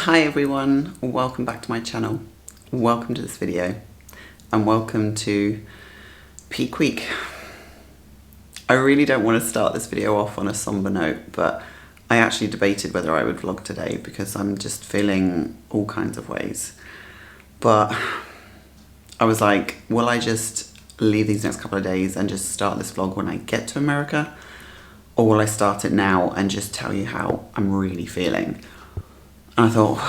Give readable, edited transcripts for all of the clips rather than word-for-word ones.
Hi everyone, welcome back to my channel. Welcome to this video and welcome to Peak Week. I really don't want to start this video off on a somber note, but I actually debated whether I would vlog today because I'm just feeling all kinds of ways. But I was like, will I just leave these next couple of days and just start this vlog when I get to America? Or will I start it now and just tell you how I'm really feeling? And I thought,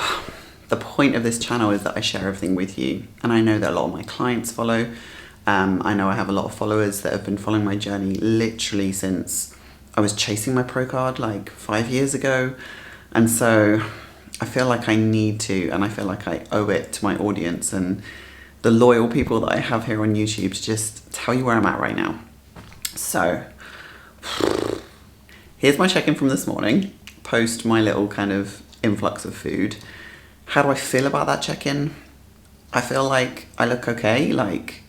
the point of this channel is that I share everything with you. And I know that a lot of my clients follow. I know I have a lot of followers that have been following my journey literally since I was chasing my pro card like 5 years ago. And so I feel like I need to, and I feel like I owe it to my audience and the loyal people that I have here on YouTube to just tell you where I'm at right now. So here's my check-in from this morning, post my little kind of influx of food. How do I feel about that check-in? I feel like I look okay. Like,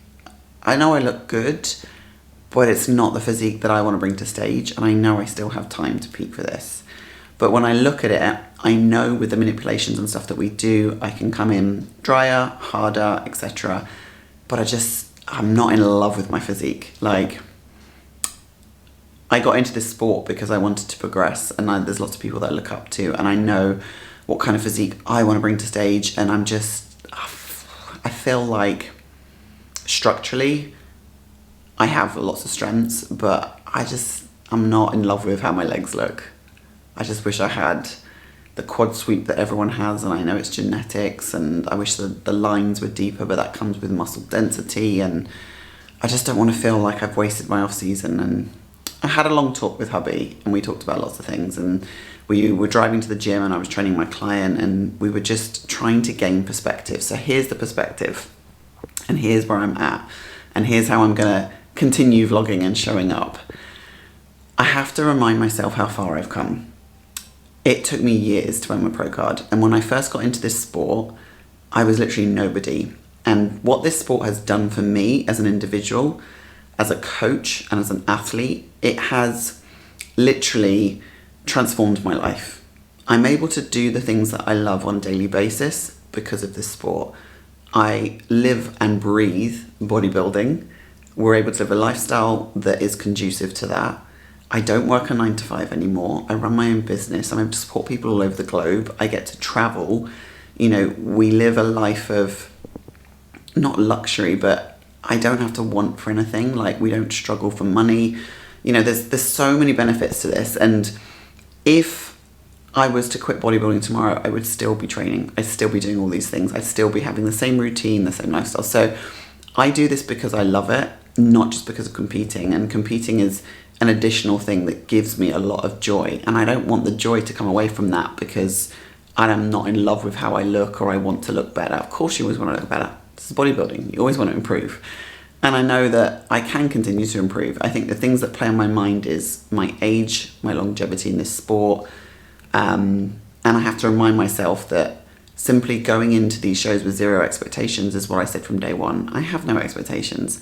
I know I look good, but it's not the physique that I want to bring to stage, and I know I still have time to peak for this. But when I look at it, I know with the manipulations and stuff that we do, I can come in drier, harder, etc. But I'm not in love with my physique. Like, I got into this sport because I wanted to progress, and there's lots of people that I look up to, and I know what kind of physique I want to bring to stage, and I feel like structurally I have lots of strengths, but I'm not in love with how my legs look. I just wish I had the quad sweep that everyone has, and I know it's genetics, and I wish the lines were deeper, but that comes with muscle density, and I just don't want to feel like I've wasted my off season. And I had a long talk with hubby and we talked about lots of things, and we were driving to the gym and I was training my client and we were just trying to gain perspective. So here's the perspective and here's where I'm at and here's how I'm gonna continue vlogging and showing up. I have to remind myself how far I've come. It took me years to earn my pro card, and when I first got into this sport I was literally nobody, and what this sport has done for me as an individual, as a coach and as an athlete, it has literally transformed my life. I'm able to do the things that I love on a daily basis because of this sport. I live and breathe bodybuilding. We're able to live a lifestyle that is conducive to that. I don't work a 9 to 5 anymore. I run my own business. I'm able to support people all over the globe. I get to travel. You know, we live a life of not luxury, but I don't have to want for anything. Like, we don't struggle for money. You know, there's so many benefits to this. And if I was to quit bodybuilding tomorrow, I would still be training. I'd still be doing all these things. I'd still be having the same routine, the same lifestyle. So I do this because I love it, not just because of competing. And competing is an additional thing that gives me a lot of joy. And I don't want the joy to come away from that because I am not in love with how I look or I want to look better. Of course you always want to look better. This is bodybuilding. You always want to improve. And I know that I can continue to improve. I think the things that play on my mind is my age, my longevity in this sport. And I have to remind myself that simply going into these shows with zero expectations is what I said from day one. I have no expectations.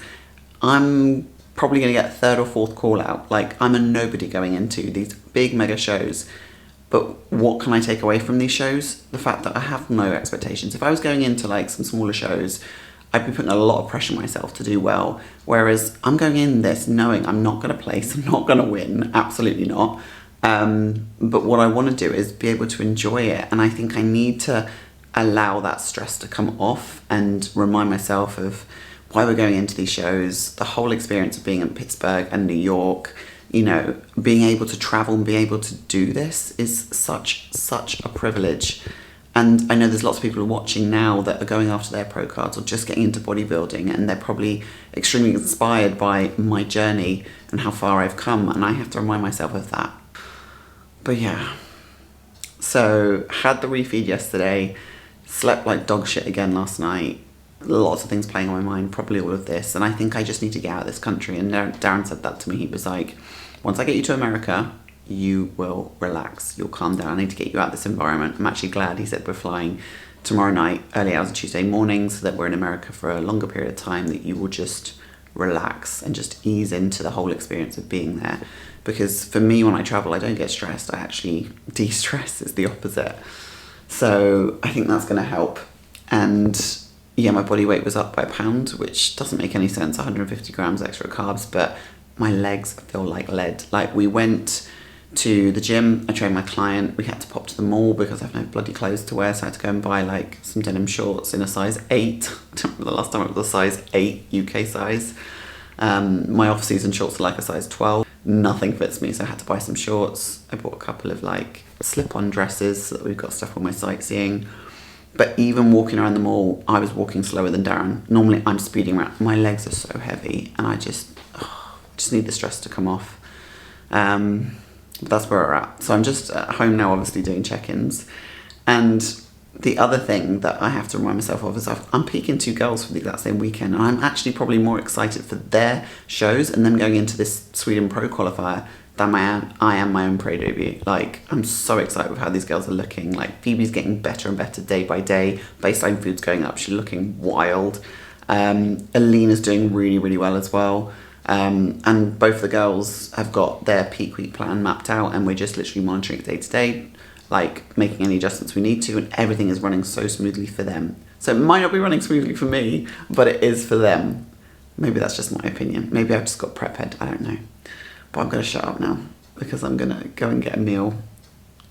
I'm probably going to get third or fourth call out. Like, I'm a nobody going into these big mega shows. But what can I take away from these shows? The fact that I have no expectations. If I was going into like some smaller shows, I'd be putting a lot of pressure on myself to do well. Whereas I'm going in this knowing I'm not going to place, I'm not going to win, absolutely not. But what I want to do is be able to enjoy it. And I think I need to allow that stress to come off and remind myself of why we're going into these shows, the whole experience of being in Pittsburgh and New York. You know, being able to travel and be able to do this is such a privilege. And I know there's lots of people watching now that are going after their pro cards or just getting into bodybuilding, and they're probably extremely inspired by my journey and how far I've come, and I have to remind myself of that. But yeah, so had the refeed yesterday, slept like dog shit again last night. Lots of things playing on my mind, probably all of this, and I think I just need to get out of this country. And Darren said that to me. He was like, once I get you to America, you will relax, you'll calm down. I need to get you out of this environment. I'm actually glad. He said we're flying tomorrow night, early hours of Tuesday morning, so that we're in America for a longer period of time, that you will just relax and just ease into the whole experience of being there. Because for me, when I travel, I don't get stressed. I actually de-stress. It's the opposite. So I think that's going to help. And yeah, my body weight was up by £1, which doesn't make any sense, 150 grams extra carbs, but my legs feel like lead. Like, we went to the gym, I trained my client, we had to pop to the mall because I have no bloody clothes to wear, so I had to go and buy like some denim shorts in a size 8. I don't remember the last time it was a size 8 UK size. My off-season shorts are like a size 12. Nothing fits me, so I had to buy some shorts. I bought a couple of like slip-on dresses so that we've got stuff when we're sightseeing. But even walking around the mall, I was walking slower than Darren. Normally I'm speeding around. My legs are so heavy and I just need the stress to come off. But that's where we're at. So I'm just at home now, obviously doing check-ins. And the other thing that I have to remind myself of is I'm peaking 2 girls for the exact same weekend. And I'm actually probably more excited for their shows and them going into this Sweden Pro qualifier than I am my own pro debut. Like, I'm so excited with how these girls are looking. Like, Phoebe's getting better and better day by day. Baseline food's going up. She's looking wild. Alina's doing really, really well as well. And both the girls have got their peak week plan mapped out, and we're just literally monitoring it day to day, like making any adjustments we need to, and everything is running so smoothly for them. So it might not be running smoothly for me, but it is for them. Maybe that's just my opinion. Maybe I've just got prep head, I don't know. But I'm going to shut up now because I'm going to go and get a meal.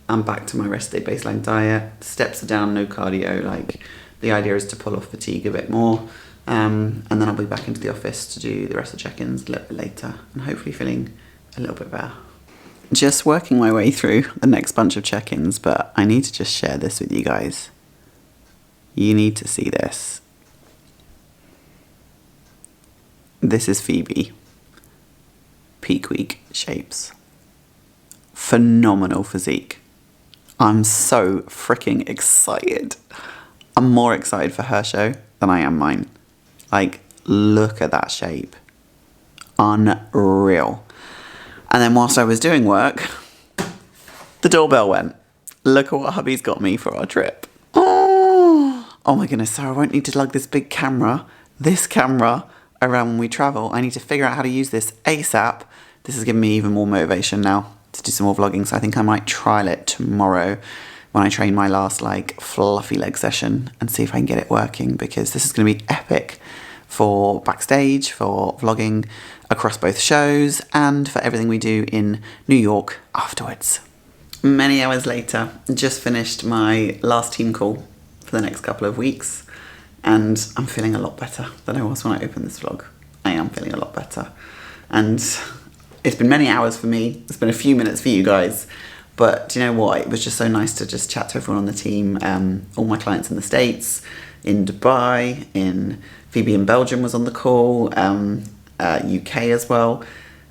I'm back to my rest day baseline diet. Steps are down, no cardio. Like, the idea is to pull off fatigue a bit more. And then I'll be back into the office to do the rest of the check-ins a little bit later and hopefully feeling a little bit better. Just working my way through the next bunch of check-ins, but I need to just share this with you guys. You need to see this. This is Phoebe. Peak week shapes. Phenomenal physique. I'm so freaking excited. I'm more excited for her show than I am mine. Like, look at that shape. Unreal. And then whilst I was doing work, the doorbell went. Look at what hubby's got me for our trip. Oh my goodness, so I won't need to lug this big camera, around when we travel. I need to figure out how to use this ASAP. This has given me even more motivation now to do some more vlogging, so I think I might trial it tomorrow when I train my last like fluffy leg session and see if I can get it working, because this is going to be epic for backstage, for vlogging across both shows, and for everything we do in New York afterwards. Many hours later, just finished my last team call for the next couple of weeks, and I'm feeling a lot better than I was when I opened this vlog. I am feeling a lot better. And it's been many hours for me. It's been a few minutes for you guys. But do you know what? It was just so nice to just chat to everyone on the team. All my clients in the States, in Dubai, Phoebe in Belgium was on the call, UK as well.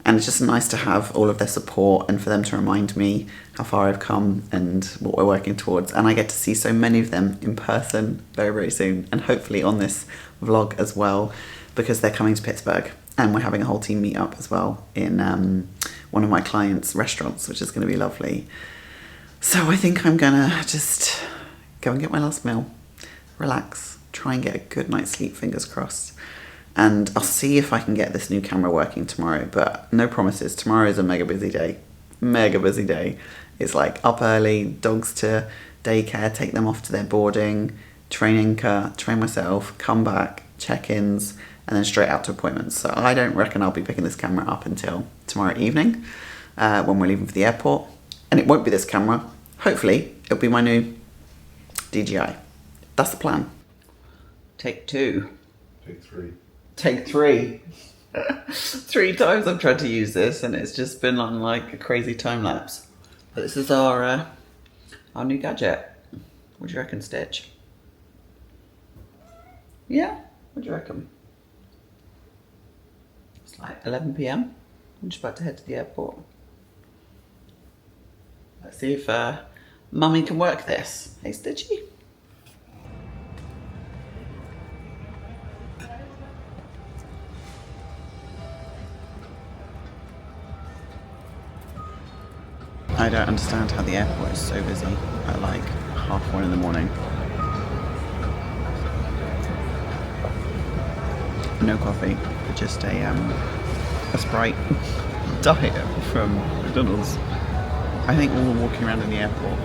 And it's just nice to have all of their support and for them to remind me how far I've come and what we're working towards. And I get to see so many of them in person very, very soon. And hopefully on this vlog as well, because they're coming to Pittsburgh. And we're having a whole team meet up as well in one of my clients' restaurants, which is going to be lovely. So I think I'm going to just go and get my last meal, relax, try and get a good night's sleep, fingers crossed. And I'll see if I can get this new camera working tomorrow, but no promises. Tomorrow is a mega busy day. Mega busy day. It's like up early, dogs to daycare, take them off to their boarding, train Inca, train myself, come back, check-ins, and then straight out to appointments. So I don't reckon I'll be picking this camera up until tomorrow evening when we're leaving for the airport. And it won't be this camera. Hopefully, it'll be my new DJI. That's the plan. Take 2. Take 3. Take 3. 3 times I've tried to use this and it's just been on like a crazy time lapse. But this is our new gadget. What do you reckon, Stitch? Yeah? What do you reckon? It's like 11 PM. I'm just about to head to the airport. Let's see if Mummy can work this. Hey, Stitchy. I don't understand how the airport is so busy at like 1:30 in the morning. No coffee, but just a Sprite diet from McDonald's. I think all the walking around in the airport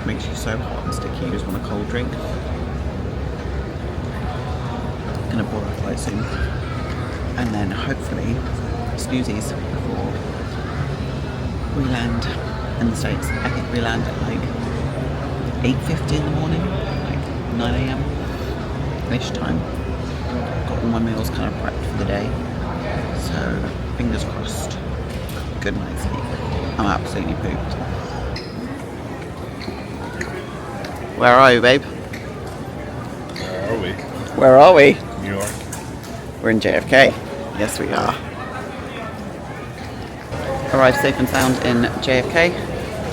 makes you so hot and sticky, you just want a cold drink. Gonna boil that quite soon. And then hopefully snoozies before we land in the States. I think we land at like 8:50 in the morning, like 9 AM ish time. Got all my meals kind of prepped for the day. So fingers crossed, good night's sleep. I'm absolutely pooped. Where are you, babe? Where are we? Where are we? New York. We're in JFK. Yes, we are. Arrived safe and sound in JFK.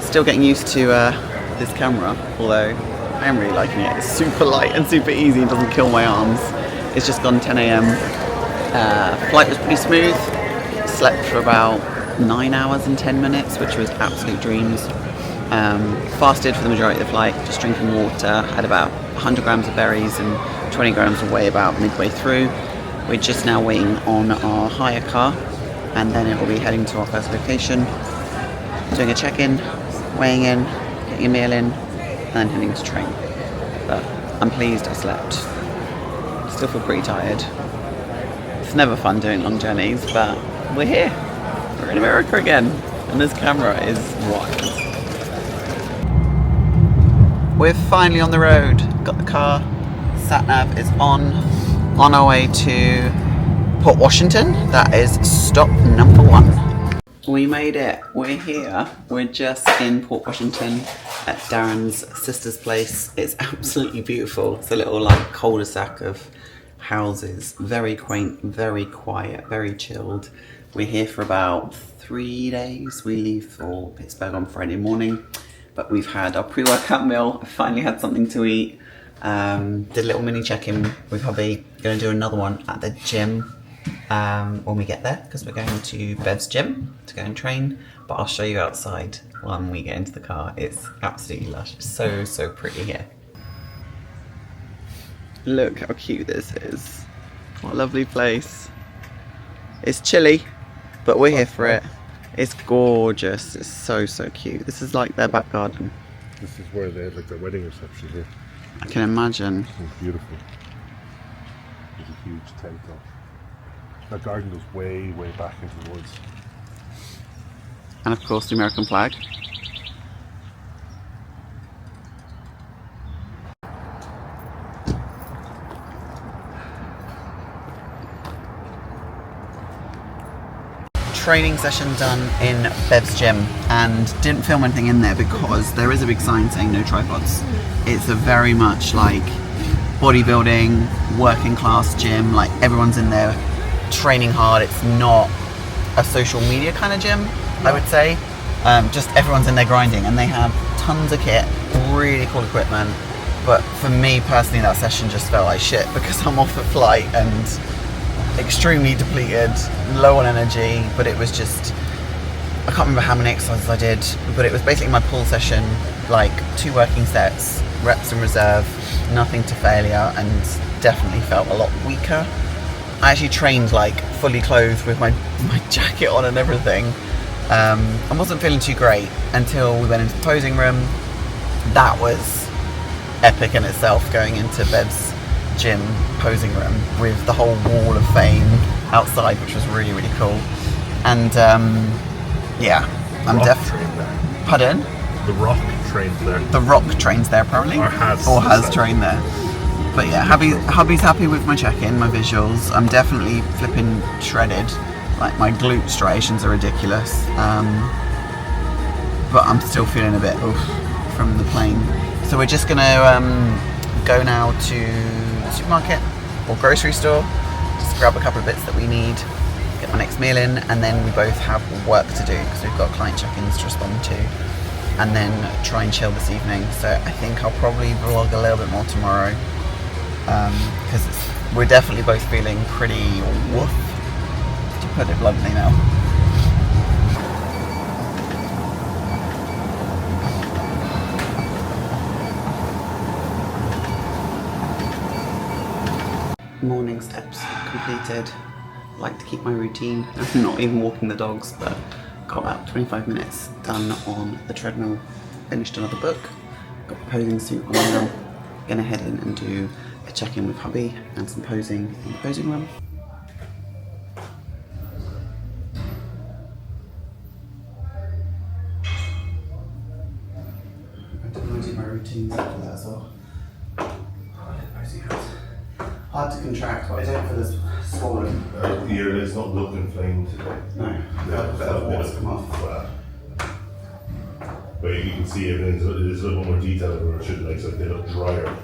Still getting used to this camera, although I am really liking it. It's super light and super easy and doesn't kill my arms. It's just gone 10 AM. Flight was pretty smooth. Slept for about 9 hours and 10 minutes, which was absolute dreams. Fasted for the majority of the flight, just drinking water. Had about 100 grams of berries and 20 grams of whey about midway through. We're just now waiting on our hire car, and then it will be heading to our first location, doing a check-in, weighing in, getting a meal in, and then heading to train. But I'm pleased I slept. Still feel pretty tired. It's never fun doing long journeys, but we're here. We're in America again, and this camera is wild. We're finally on the road. Got the car. Sat nav is on our way to Port Washington. That is stop number 1. We made it. We're here. We're just in Port Washington at Darren's sister's place. It's absolutely beautiful. It's a little like cul-de-sac of houses. Very quaint, very quiet, very chilled. We're here for about 3 days. We leave for Pittsburgh on Friday morning, but we've had our pre-workout meal. I finally had something to eat. Did a little mini check-in with hubby. Going to do another one at the gym when we get there, because we're going to Bev's gym to go and train. But I'll show you outside when we get into the car. It's absolutely lush. It's so pretty here. Look how cute this is. What a lovely place. It's chilly, but we're here for it. It's gorgeous. It's so cute. This is like their back garden. This is where they had like their wedding reception here. I can imagine. It's beautiful. There's a huge tent though. That garden goes way back into the woods. And of course the American flag. Training session done in Bev's gym, and didn't film anything in there because there is a big sign saying no tripods. It's a very much like bodybuilding, working class gym, like everyone's in there training hard. It's not a social media kind of gym, I would say. Just everyone's in there grinding, and they have tons of kit, really cool equipment. But for me personally, that session just felt like shit because I'm off at flight and extremely depleted, low on energy. But it was just, I can't remember how many exercises I did, but it was basically my pull session, like 2 working sets, reps in reserve, nothing to failure, and definitely felt a lot weaker. I actually trained like fully clothed with my jacket on and everything. I wasn't feeling too great until we went into the posing room. That was epic in itself, going into Bev's gym posing room with the whole wall of fame outside, which was really cool. And yeah, I'm definitely. Pardon? The Rock trained there. The Rock trains there apparently, or has trained there. But yeah, hubby's happy with my check-in, my visuals. I'm definitely flipping shredded. Like my glute striations are ridiculous. But I'm still feeling a bit from the plane. So we're just gonna go now to the supermarket or grocery store, just grab a couple of bits that we need, get my next meal in, and then we both have work to do because we've got client check-ins to respond to, and then try and chill this evening. So I think I'll probably vlog a little bit more tomorrow, because we're definitely both feeling pretty woof, to put it bluntly now. Morning steps completed. Like to keep my routine. I'm not even walking the dogs, but got about 25 minutes done on the treadmill. Finished another book, Got the posing suit on now. Gonna head in and do a check-in with hubby and some posing in the posing room. I'm do my routines after that as well. Hard to contract, but I don't feel as swollen. The ear is not look inflamed today. No, I've got a bit of water's come off. But you can see everything is a little more detailed than it should, like, so they look drier.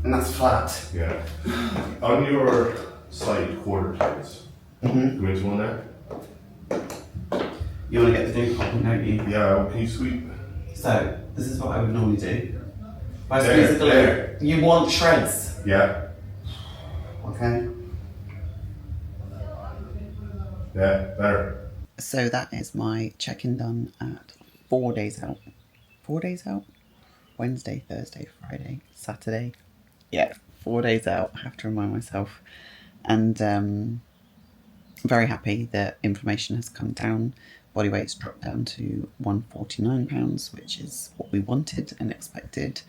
And that's flat. Yeah. On your side quarter plates, go into one there. You want to get the do popping, don't you? Yeah, can you sweep? So, this is what I would normally do. If I There, squeeze the glue, there. you want shreds. Yeah. Okay. Yeah, better. So that is my check-in done at 4 days out. 4 days out? Wednesday, Thursday, Friday, Saturday. Yeah, 4 days out. I have to remind myself. And very happy that inflammation has come down. Body weight's dropped down to 149 pounds, which is what we wanted and expected.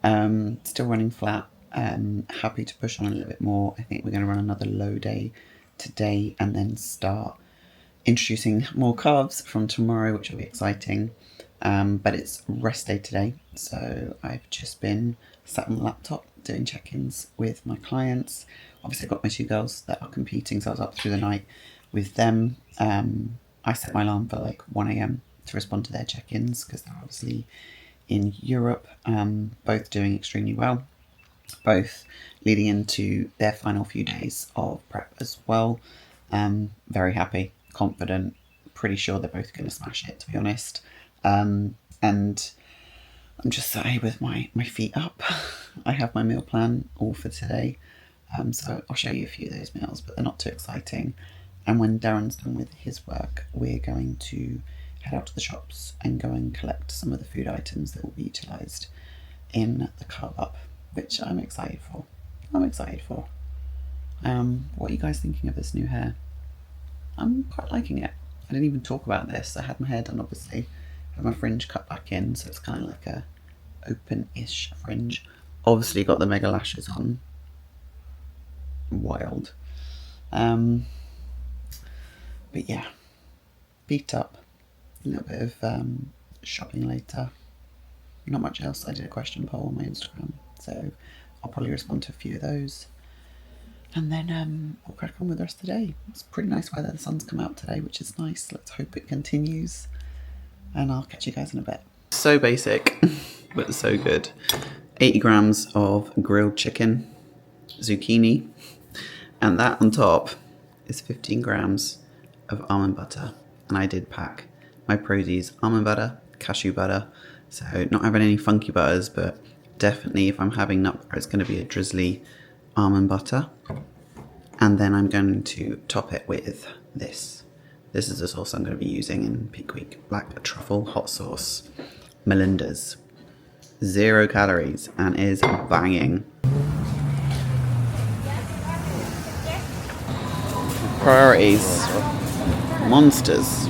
Still running flat. Happy to push on a little bit more. I think we're going to run another low day today and then start introducing more carbs from tomorrow, which will be exciting. But it's rest day today, so I've just been sat on the laptop doing check-ins with my clients. Obviously I've got my 2 girls that are competing, so I was up through the night with them. I set my alarm for like 1 a.m. to respond to their check-ins because they're obviously in Europe, both doing extremely well, both leading into their final few days of prep as well. Very happy, confident, pretty sure they're both going to smash it, to be honest. And I'm just sat here with my feet up. I have my meal plan all for today. So I'll show you a few of those meals, but they're not too exciting. And when Darren's done with his work, we're going to head out to the shops and go and collect some of the food items that will be utilised in the carb up, which I'm excited for. What are you guys thinking of this new hair? I'm quite liking it. I didn't even talk about this. I had my hair done, obviously. I had my fringe cut back in, so it's kind of like a open-ish fringe. Obviously got the mega lashes on. Wild. But yeah, beat up. A little bit of shopping later. Not much else. I did a question poll on my Instagram, so I'll probably respond to a few of those. And then we'll crack on with the rest of the day. It's pretty nice weather. The sun's come out today, which is nice. Let's hope it continues. And I'll catch you guys in a bit. So basic, but so good. 80 grams of grilled chicken, zucchini, and that on top is 15 grams of almond butter. And I did pack my PROZIS almond butter, cashew butter. So not having any funky butters, but definitely if I'm having nut butter, it's going to be a drizzly almond butter. And then I'm going to top it with this. This is the sauce I'm going to be using in Peak Week. Black truffle hot sauce. Melinda's. 0 calories and is banging. Priorities. Monsters.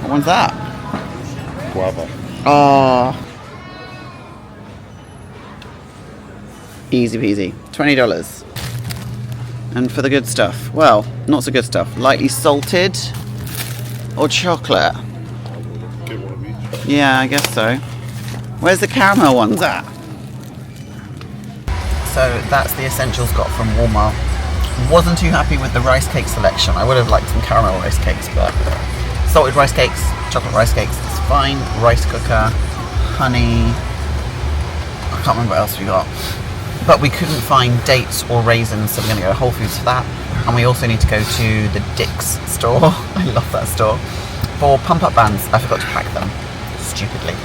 What one's that? Guava. Oh. Easy peasy. $20. And for the good stuff, well, not so good stuff. Lightly salted or chocolate? Get one of each. Yeah, I guess so. Where's the caramel ones at? So that's the essentials got from Walmart. Wasn't too happy with the rice cake selection. I would have liked some caramel rice cakes, but salted rice cakes, chocolate rice cakes, it's fine. Rice cooker, honey. I can't remember what else we got. But we couldn't find dates or raisins, so we're going to go to Whole Foods for that. And we also need to go to the Dick's store. I love that store. For pump-up bands. I forgot to pack them. Stupidly.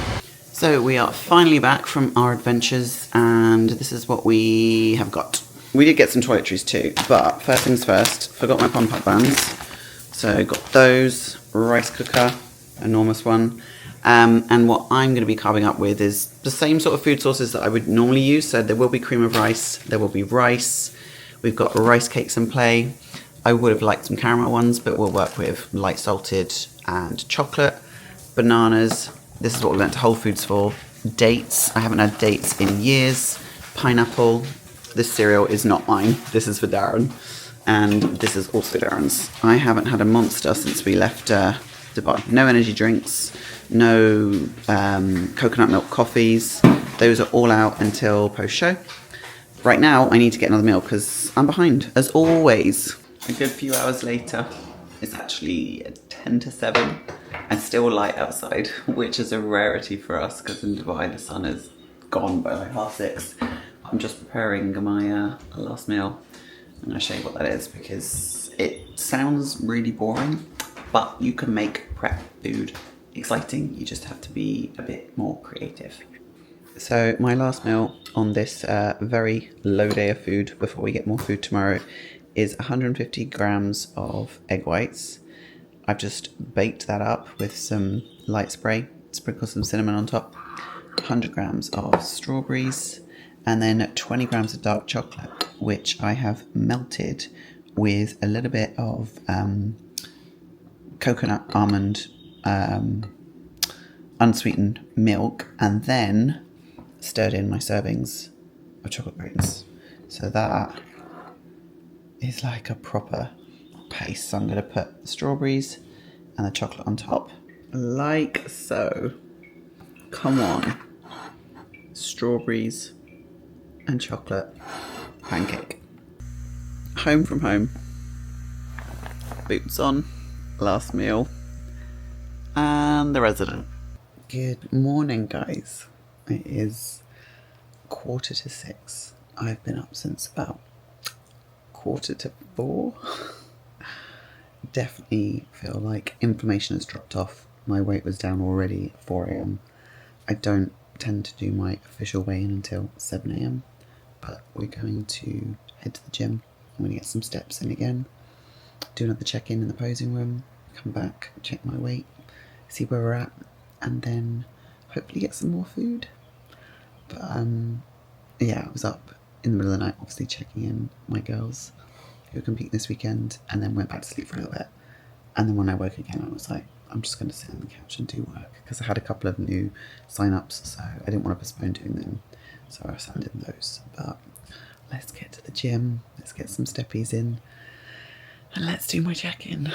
So we are finally back from our adventures, and this is what we have got. We did get some toiletries too, but first things first, forgot my pump-up bands. So got those, rice cooker, enormous one. And what I'm going to be carving up with is the same sort of food sources that I would normally use. So there will be cream of rice, there will be rice. We've got rice cakes in play. I would have liked some caramel ones, but we'll work with light salted and chocolate. Bananas. This is what we went to Whole Foods for. Dates. I haven't had dates in years. Pineapple. This cereal is not mine. This is for Darren. And this is also Darren's. I haven't had a Monster since we left Dubai. No energy drinks. No coconut milk coffees. Those are all out until post-show. Right now, I need to get another meal because I'm behind, as always. A good few hours later, it's actually 10 to 7 and still light outside, which is a rarity for us because in Dubai the sun is gone by like 6:30. I'm just preparing my last meal. I'm going to show you what that is because it sounds really boring, but you can make prep food exciting. You just have to be a bit more creative. So my last meal on this very low day of food before we get more food tomorrow is 150 grams of egg whites. I've just baked that up with some light spray, sprinkle some cinnamon on top, 100 grams of strawberries, and then 20 grams of dark chocolate, which I have melted with a little bit of coconut almond unsweetened milk, and then stirred in my servings of chocolate grains. So that is like a proper paste. So I'm going to put the strawberries and the chocolate on top, like so. Come on. Strawberries and chocolate pancake. Home from home. Boots on. Last meal. And the resident. Good morning, guys. It is 5:45. I've been up since about 3:45. Definitely feel like inflammation has dropped off. My weight was down already at 4 a.m. I don't tend to do my official weigh-in until 7 a.m. But we're going to head to the gym. I'm going to get some steps in again. Do another check-in in the posing room. Come back, check my weight, see where we're at, and then hopefully get some more food. But yeah, I was up in the middle of the night, obviously checking in my girls who compete this weekend, and then went back to sleep for a little bit. And then when I woke again, I was like, I'm just going to sit on the couch and do work, because I had a couple of new sign-ups, so I didn't want to postpone doing them, so I signed in those. But let's get to the gym, let's get some steppies in, and let's do my check-in.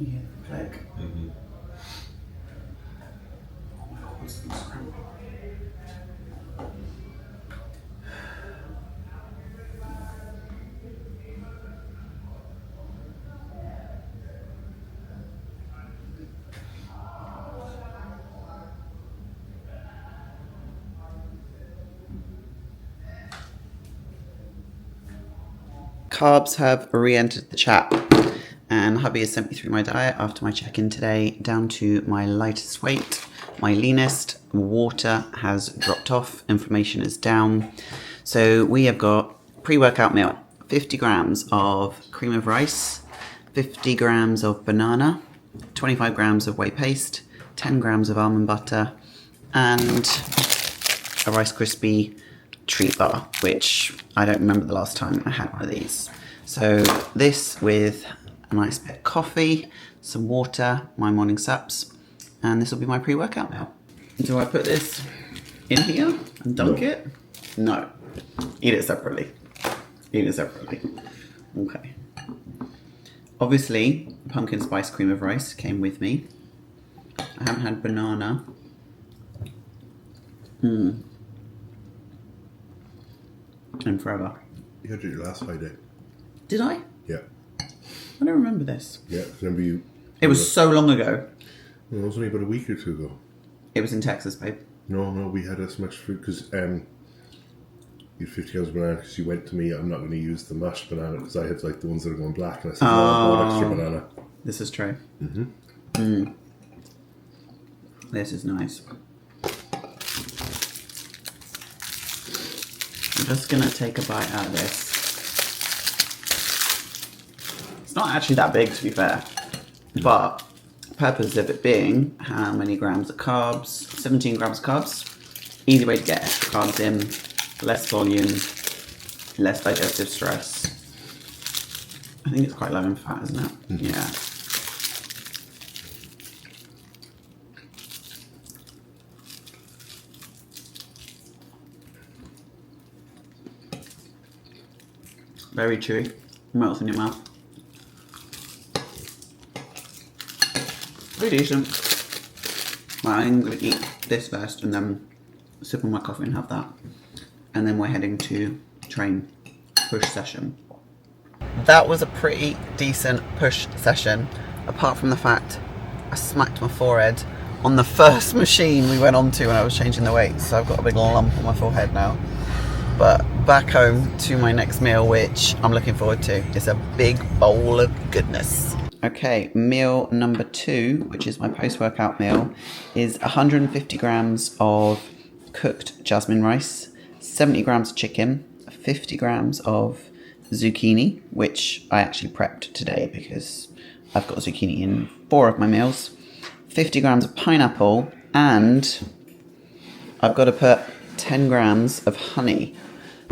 Yeah, flag. Mm-hmm. Oh my God, it's been scrambled. Carbs have re-entered the chat, and hubby has sent me through my diet after my check-in today, down to my lightest weight, my leanest. Water has dropped off, inflammation is down. So we have got pre-workout meal, 50 grams of cream of rice, 50 grams of banana, 25 grams of whey paste, 10 grams of almond butter, and a Rice Krispie treat bar, which I don't remember the last time I had one of these. So this with a nice bit of coffee, some water, my morning saps, and this will be my pre-workout meal. Do I put this in here and dunk it? No. Eat it separately. Eat it separately. Okay. Obviously, pumpkin spice cream of rice came with me. I haven't had banana. In forever. You had your last high day. Did I? Yeah. I don't remember this. Yeah, remember you... It was so long ago. Well, it was only about a week or two ago. It was in Texas, babe. No, we had as much food because you had 50 grams of banana because you went to me, I'm not going to use the mashed banana because I had like the ones that are going black and I said, no, I bought extra banana. This is true. This is nice. I'm just going to take a bite out of this. It's not actually that big, to be fair. But the purpose of it being how many grams of carbs? 17 grams of carbs. Easy way to get extra carbs in. Less volume. Less digestive stress. I think it's quite low in fat, isn't it? Yeah. Very chewy. Melts in your mouth. Pretty decent. Well, I'm going to eat this first and then sip on my coffee and have that. And then we're heading to train push session. That was a pretty decent push session, apart from the fact I smacked my forehead on the first machine we went on to when I was changing the weights. So I've got a big lump on my forehead now. But back home to my next meal, which I'm looking forward to. It's a big bowl of goodness. Okay, meal number 2, which is my post-workout meal, is 150 grams of cooked jasmine rice, 70 grams of chicken, 50 grams of zucchini, which I actually prepped today because I've got zucchini in 4 of my meals, 50 grams of pineapple, and I've got to put 10 grams of honey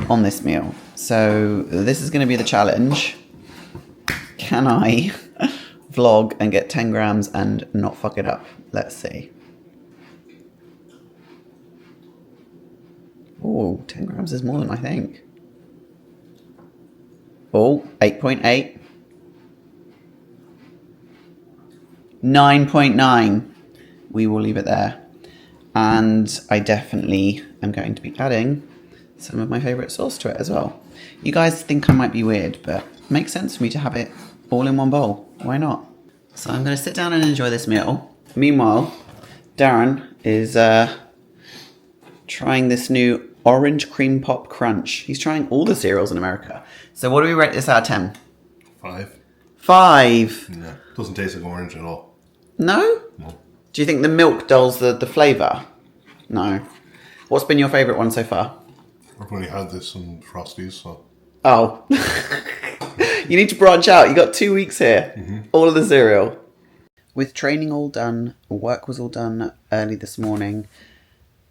on this meal. So this is going to be the challenge. Can I vlog and get 10 grams and not fuck it up? Let's see. Oh, 10 grams is more than I think. Oh, 8.8. 9.9. We will leave it there. And I definitely am going to be adding some of my favourite sauce to it as well. You guys think I might be weird, but it makes sense for me to have it all in one bowl. Why not? So I'm going to sit down and enjoy this meal. Meanwhile, Darren is trying this new orange cream pop crunch. He's trying all the cereals in America. So what do we rate this out of 10? 5. 5? Yeah, doesn't taste like orange at all. No? No. Do you think the milk dulls the flavour? No. What's been your favourite one so far? I've only had this in Frosties, so... Oh. You need to branch out. You got 2 weeks here. All of the cereal. With training all done, work was all done early this morning.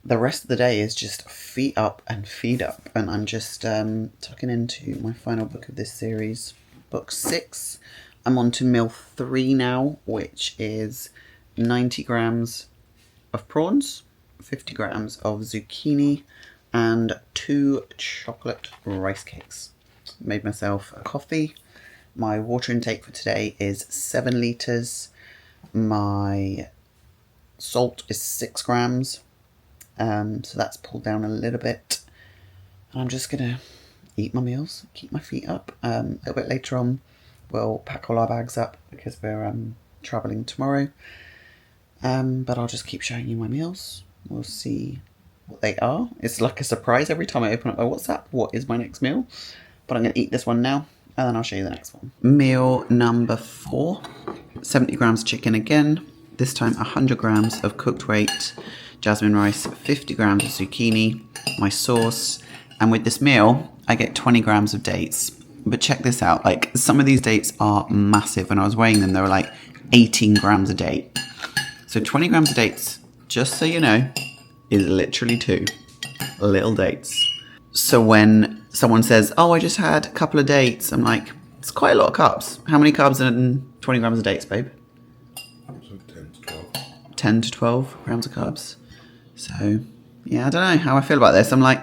The rest of the day is just feet up and feed up. And I'm just tucking into my final book of this series, book 6. I'm on to meal 3 now, which is 90 grams of prawns, 50 grams of zucchini, and 2 chocolate rice cakes. Made myself a coffee. My water intake for today is 7 litres. My salt is 6 grams. So that's pulled down a little bit. And I'm just going to eat my meals, keep my feet up. A little bit later on, we'll pack all our bags up because we're travelling tomorrow. But I'll just keep showing you my meals. We'll see what they are. It's like a surprise every time I open up my WhatsApp. What is my next meal? But I'm going to eat this one now, and then I'll show you the next one. Meal number 4. 70 grams chicken again. This time 100 grams of cooked weight jasmine rice, 50 grams of zucchini, my sauce. And with this meal, I get 20 grams of dates. But check this out. Like, some of these dates are massive. When I was weighing them, they were like 18 grams a date. So 20 grams of dates, just so you know, is literally 2 little dates. So when someone says, oh, I just had a couple of dates, I'm like, it's quite a lot of carbs. How many carbs in 20 grams of dates, babe? So 10 to 12. 10 to 12 grams of carbs. So, yeah, I don't know how I feel about this. I'm like,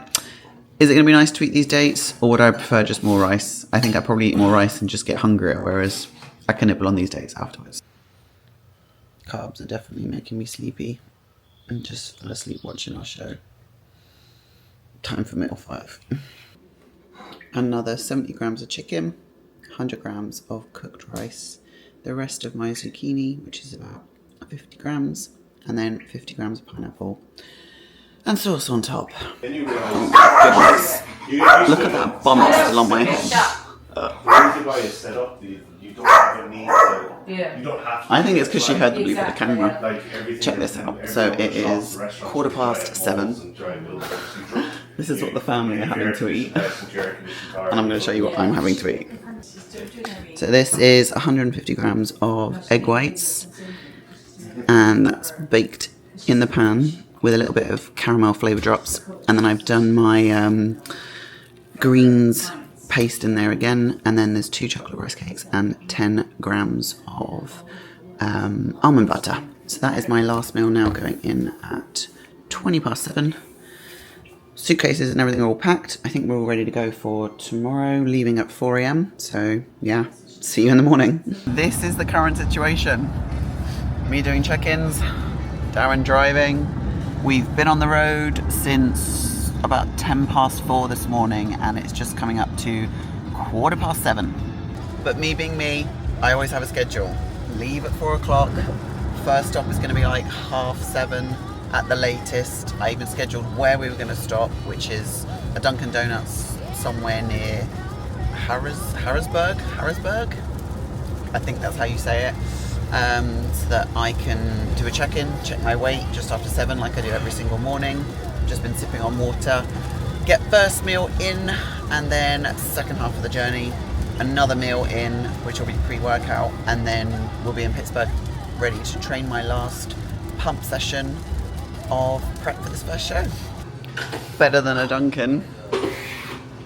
is it going to be nice to eat these dates, or would I prefer just more rice? I think I'd probably eat more rice and just get hungrier, whereas I can nibble on these dates afterwards. Carbs are definitely making me sleepy and just fell asleep watching our show. Time for meal 5. Another 70 grams of chicken, 100 grams of cooked rice, the rest of my zucchini, which is about 50 grams, and then 50 grams of pineapple, and sauce on top. Goodness. Look at that bump still on my head. I think it's because she heard the beep of the camera. Check this out. So it is 7:15. This is what the family are having to eat. And I'm going to show you what I'm having to eat. So this is 150 grams of egg whites. And that's baked in the pan with a little bit of caramel flavour drops. And then I've done my greens paste in there again. And then there's 2 chocolate rice cakes and 10 grams of almond butter. So that is my last meal now, going in at 7:20. Suitcases and everything are all packed. I think we're all ready to go for tomorrow, leaving at 4 a.m. So yeah, see you in the morning. This is the current situation. Me doing check-ins, Darren driving. We've been on the road since about 4:10 this morning, and it's just coming up to 7:15. But me being me, I always have a schedule. Leave at 4 o'clock. First stop is going to be like 7:30 at the latest. I even scheduled where we were going to stop, which is a Dunkin' Donuts somewhere near Harrisburg. I think that's how you say it. So that I can do a check-in, check my weight just after 7 like I do every single morning. Just been sipping on water. Get first meal in, and then second half of the journey, another meal in, which will be pre-workout, and then we'll be in Pittsburgh ready to train my last pump session of prep for this first show. Better than a Dunkin'.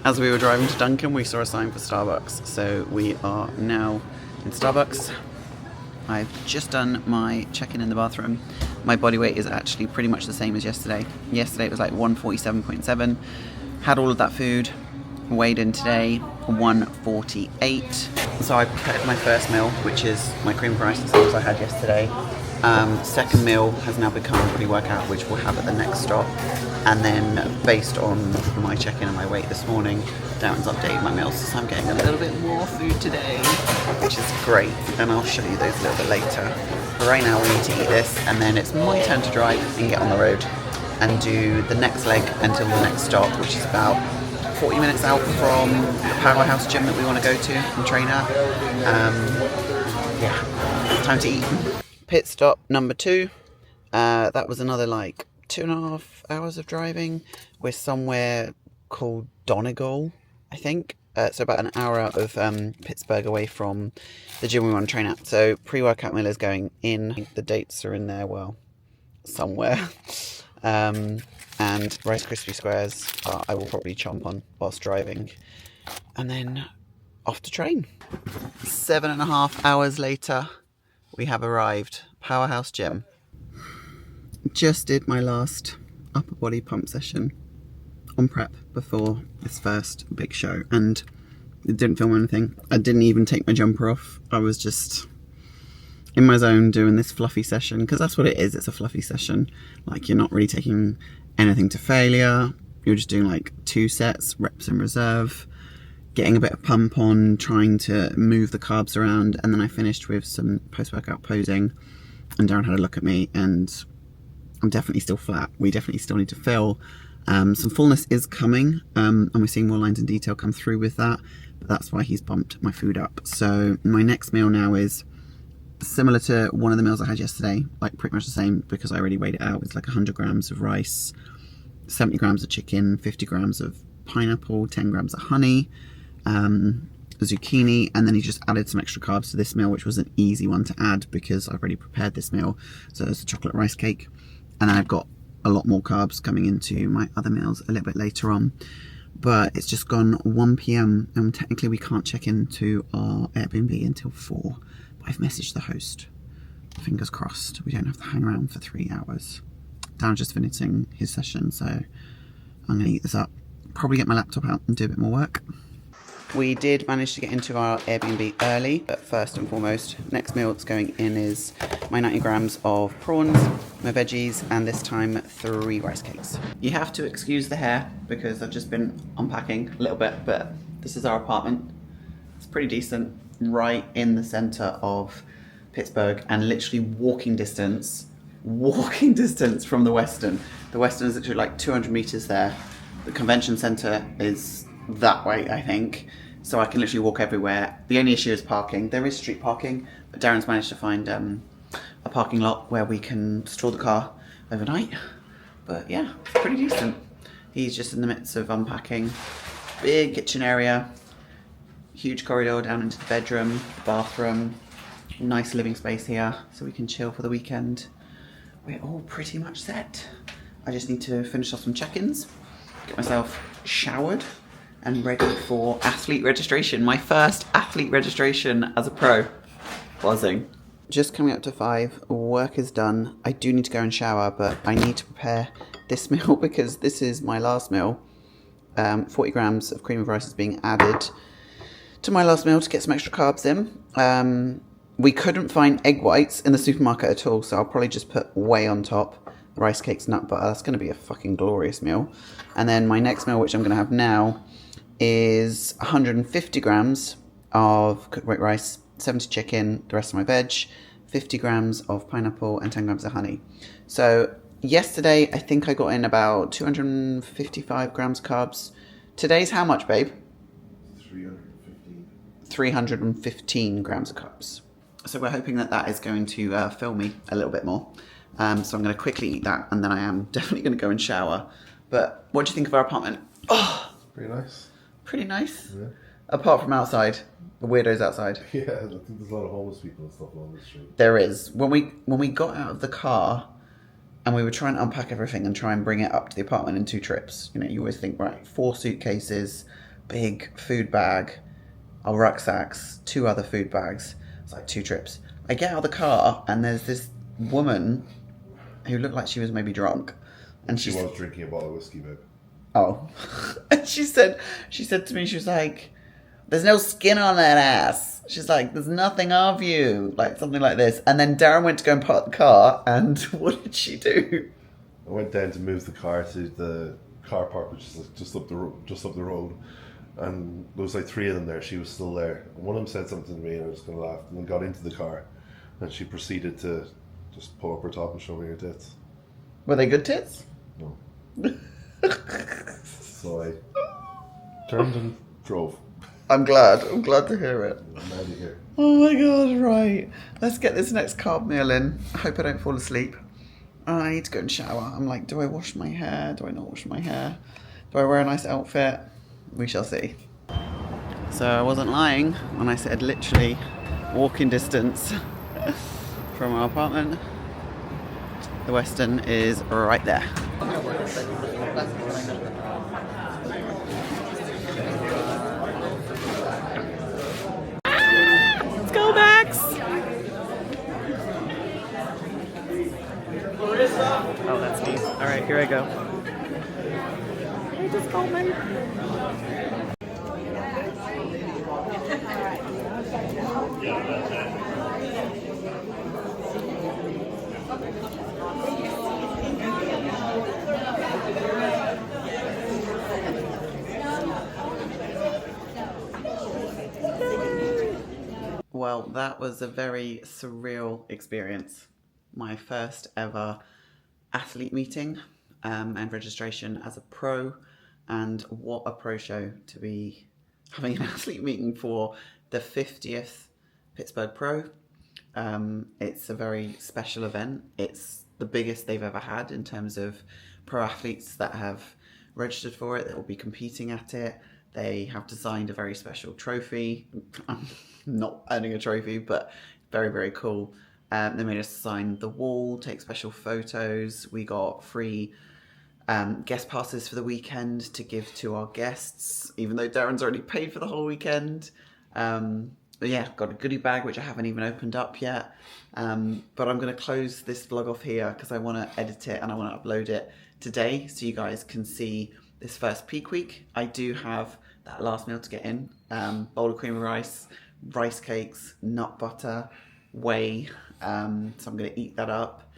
As we were driving to Dunkin', we saw a sign for Starbucks, so we are now in Starbucks. I've just done my check-in in the bathroom. My body weight is actually pretty much the same as yesterday. Yesterday it was like 147.7. Had all of that food. Weighed in today, 148. So I prepared my first meal, which is my cream of rice, the same as I had yesterday. Second meal has now become a pre-workout, which we'll have at the next stop. And then based on my check-in and my weight this morning, Darren's updated my meals, so I'm getting a little bit more food today, which is great, and I'll show you those a little bit later. But right now we need to eat this, and then it's my turn to drive and get on the road and do the next leg until the next stop, which is about 40 minutes out from the powerhouse gym that we want to go to and train at. Yeah, time to eat. Pit stop number 2. That was another like 2.5 hours of driving. We're somewhere called Donegal, I think. So about an hour out of Pittsburgh, away from the gym we want to train at. So pre-workout meal is going in. The dates are in there, well, somewhere. And Rice Krispie Squares I will probably chomp on whilst driving. And then off to train. 7.5 hours later, we have arrived. Powerhouse Gym. Just did my last upper body pump session on prep before this first big show, and it didn't film anything. I didn't even take my jumper off. I was just in my zone doing this fluffy session, because that's what it is. It's a fluffy session. Like, you're not really taking anything to failure. You're just doing like 2 sets, reps in reserve, getting a bit of pump on, trying to move the carbs around. And then I finished with some post-workout posing, and Darren had a look at me, and I'm definitely still flat. We definitely still need to fill. Some fullness is coming, and we're seeing more lines in detail come through with that, but that's why he's bumped my food up. So my next meal now is similar to one of the meals I had yesterday, like pretty much the same, because I already weighed it out. It's like 100 grams of rice, 70 grams of chicken, 50 grams of pineapple, 10 grams of honey, zucchini, and then he just added some extra carbs to this meal, which was an easy one to add because I've already prepared this meal. So there's a chocolate rice cake, and then I've got a lot more carbs coming into my other meals a little bit later on. but it's just gone 1 p.m. and technically we can't check into our Airbnb until 4. But I've messaged the host. Fingers crossed we don't have to hang around for 3 hours. Darren's just finishing his session, so I'm going to eat this up. Probably get my laptop out and do a bit more work. We did manage to get into our Airbnb early, but first and foremost, next meal that's going in is my 90 grams of prawns, my veggies, and this time 3 rice cakes. You have to excuse the hair because I've just been unpacking a little bit, but this is our apartment. It's pretty decent, right in the centre of Pittsburgh and literally walking distance from the Western. The Western is literally like 200 metres there. The convention centre is that way, I think. So I can literally walk everywhere. The only issue is parking. There is street parking, but Darren's managed to find a parking lot where we can store the car overnight. But yeah, it's pretty decent. He's just in the midst of unpacking. Big kitchen area, huge corridor down into the bedroom, bathroom, nice living space here so we can chill for the weekend. We're all pretty much set. I just need to finish off some check-ins, get myself showered and ready for athlete registration. My first athlete registration as a pro. Buzzing. Just coming up to 5, work is done. I do need to go and shower, but I need to prepare this meal because this is my last meal. 40 grams of cream of rice is being added to my last meal to get some extra carbs in. We couldn't find egg whites in the supermarket at all, so I'll probably just put whey on top. Rice cakes, nut butter. That's going to be a fucking glorious meal. And then my next meal, which I'm going to have now, is 150 grams of cooked white rice, 70 chicken, the rest of my veg, 50 grams of pineapple, and 10 grams of honey. So yesterday, I think I got in about 255 grams of carbs. Today's how much, babe? 315. 315 grams of carbs. So we're hoping that that is going to fill me a little bit more. So I'm going to quickly eat that, and then I am definitely going to go and shower. But what do you think of our apartment? Oh, Pretty nice. pretty nice. Yeah. Apart from outside, the weirdos outside. Yeah, I think there's a lot of homeless people and stuff along the street. There is. When we got out of the car and we were trying to unpack everything and try and bring it up to the apartment in 2 trips. You know, you always think, right, 4 suitcases, big food bag, our rucksacks, 2 other food bags. It's like 2 trips. I get out of the car and there's this woman who looked like she was maybe drunk. And She was drinking a bottle of whiskey, babe. Oh. And she said to me, she was like, there's no skin on that ass. She's like, there's nothing of you. Like, something like this. And then Darren went to go and park the car, and what did she do? I went down to move the car to the car park, which is like just up the road. And there was like 3 of them there. She was still there. And one of them said something to me, and I was going to laugh. And then got into the car, and she proceeded to just pull up her top and show me her tits. Were they good tits? No. So I turned and drove. I'm glad to hear it. I'm out of here. Oh my god, right. Let's get this next carb meal in. I hope I don't fall asleep. I need to go and shower. I'm like, do I wash my hair? Do I not wash my hair? Do I wear a nice outfit? We shall see. So I wasn't lying when I said literally walking distance from our apartment. The Western is right there. Let's go, Max! Oh, that's me. Alright, here I go. I just called me. Well, that was a very surreal experience. My first ever athlete meeting and registration as a pro, and what a pro show to be having an athlete meeting for the 50th Pittsburgh Pro. It's a very special event. It's the biggest they've ever had in terms of pro athletes that have registered for it, that will be competing at it. They have designed a very special trophy. I'm not earning a trophy, but very, very cool. They made us sign the wall, take special photos. We got free guest passes for the weekend to give to our guests, even though Darren's already paid for the whole weekend. But yeah, got a goodie bag which I haven't even opened up yet. But I'm going to close this vlog off here because I want to edit it and I want to upload it today so you guys can see this first peak week. I do have that last meal to get in. Bowl of cream of rice, rice cakes, nut butter, whey. So I'm going to eat that up.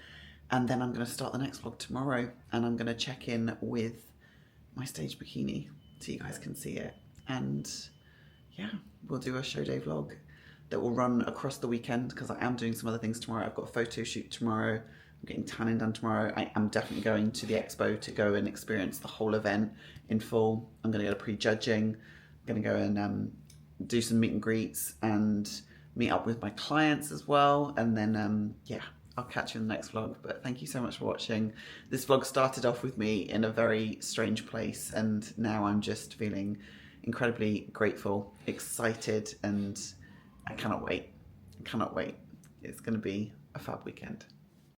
And then I'm going to start the next vlog tomorrow and I'm going to check in with my stage bikini so you guys can see it. And yeah, we'll do a show day vlog that will run across the weekend because I am doing some other things tomorrow. I've got a photo shoot tomorrow. I'm getting tanning done tomorrow. I am definitely going to the expo to go and experience the whole event in full. I'm going to go to pre-judging. I'm going to go and do some meet and greets and meet up with my clients as well. And then, yeah, I'll catch you in the next vlog. But thank you so much for watching. This vlog started off with me in a very strange place. And now I'm just feeling incredibly grateful, excited, and I cannot wait. I cannot wait. It's going to be a fab weekend.